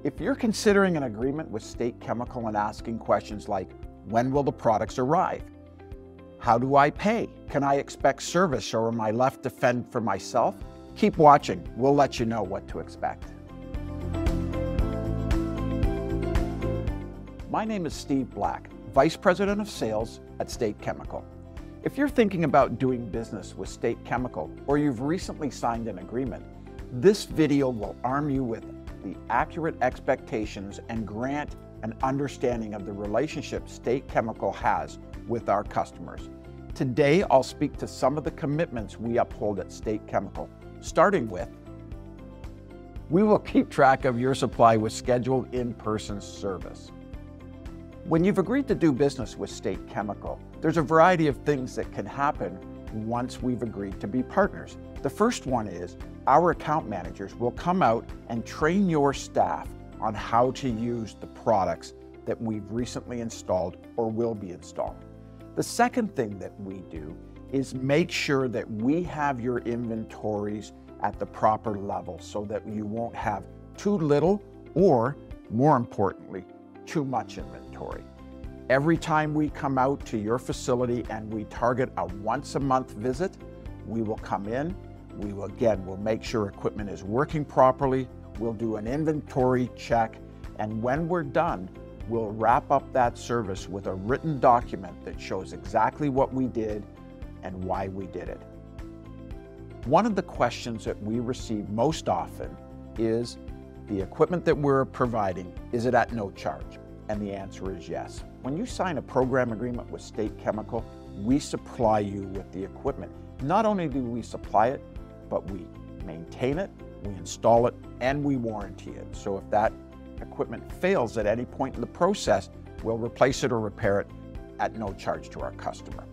If you're considering an agreement with State Chemical and asking questions like, when will the products arrive? How do I pay? Can I expect service, or am I left to fend for myself? Keep watching. We'll let you know what to expect. My name is Steve Black, Vice President of Sales at State Chemical. If you're thinking about doing business with State Chemical, or you've recently signed an agreement, this video will arm you with the accurate expectations and grant an understanding of the relationship State Chemical has with our customers. Today, I'll speak to some of the commitments we uphold at State Chemical, starting with, we will keep track of your supply with scheduled in-person service. When you've agreed to do business with State Chemical, there's a variety of things that can happen once we've agreed to be partners. The first one is our account managers will come out and train your staff on how to use the products that we've recently installed or will be installed. The second thing that we do is make sure that we have your inventories at the proper level so that you won't have too little or, more importantly, too much inventory. Every time we come out to your facility and we target a once-a-month visit, we will come in, we'll make sure equipment is working properly, we'll do an inventory check, and when we're done, we'll wrap up that service with a written document that shows exactly what we did and why we did it. One of the questions that we receive most often is, the equipment that we're providing, is it at no charge? And the answer is yes. When you sign a program agreement with State Chemical, we supply you with the equipment. Not only do we supply it, but we maintain it, we install it, and we warranty it. So if that equipment fails at any point in the process, we'll replace it or repair it at no charge to our customer.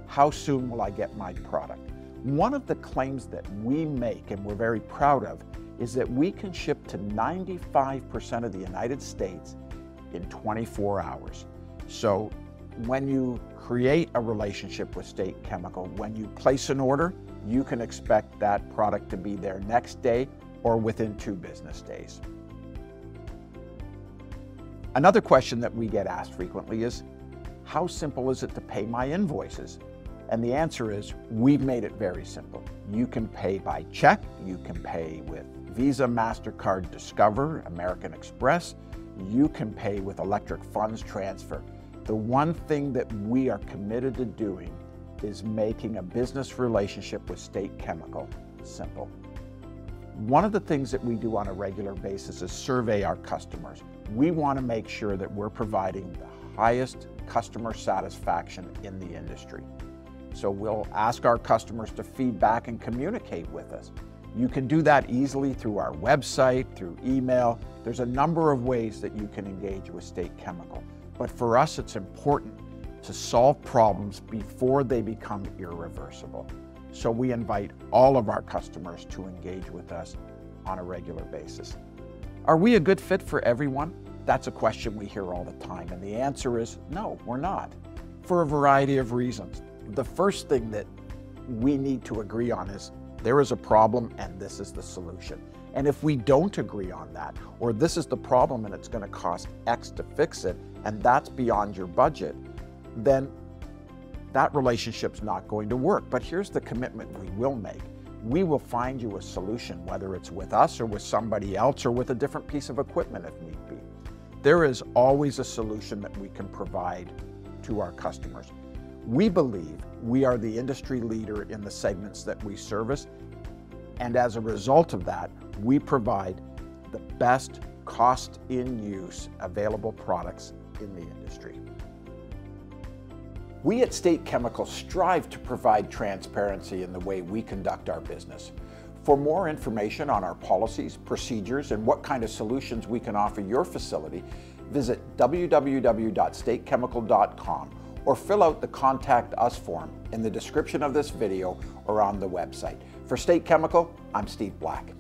How soon will I get my product? One of the claims that we make, and we're very proud of, is that we can ship to 95% of the United States in 24 hours. So when you create a relationship with State Chemical, when you place an order, you can expect that product to be there next day or within 2 business days. Another question that we get asked frequently is, how simple is it to pay my invoices? And the answer is, we've made it very simple. You can pay by check, you can pay with Visa, MasterCard, Discover, American Express, you can pay with electric funds transfer. The one thing that we are committed to doing is making a business relationship with State Chemical simple. One of the things that we do on a regular basis is survey our customers. We want to make sure that we're providing the highest customer satisfaction in the industry. So we'll ask our customers to feedback and communicate with us. You can do that easily through our website, through email. There's a number of ways that you can engage with State Chemical. But for us, it's important to solve problems before they become irreversible. So we invite all of our customers to engage with us on a regular basis. Are we a good fit for everyone? That's a question we hear all the time, and the answer is no, we're not, for a variety of reasons. The first thing that we need to agree on is there is a problem and this is the solution. And if we don't agree on that, or this is the problem and it's going to cost X to fix it, and that's beyond your budget, then that relationship's not going to work. But here's the commitment we will make. We will find you a solution, whether it's with us or with somebody else or with a different piece of equipment if need be. There is always a solution that we can provide to our customers. We believe we are the industry leader in the segments that we service, and as a result of that, we provide the best cost-in-use available products in the industry. We at State Chemical strive to provide transparency in the way we conduct our business. For more information on our policies, procedures, and what kind of solutions we can offer your facility, visit www.statechemical.com or fill out the Contact Us form in the description of this video or on the website. For State Chemical, I'm Steve Black.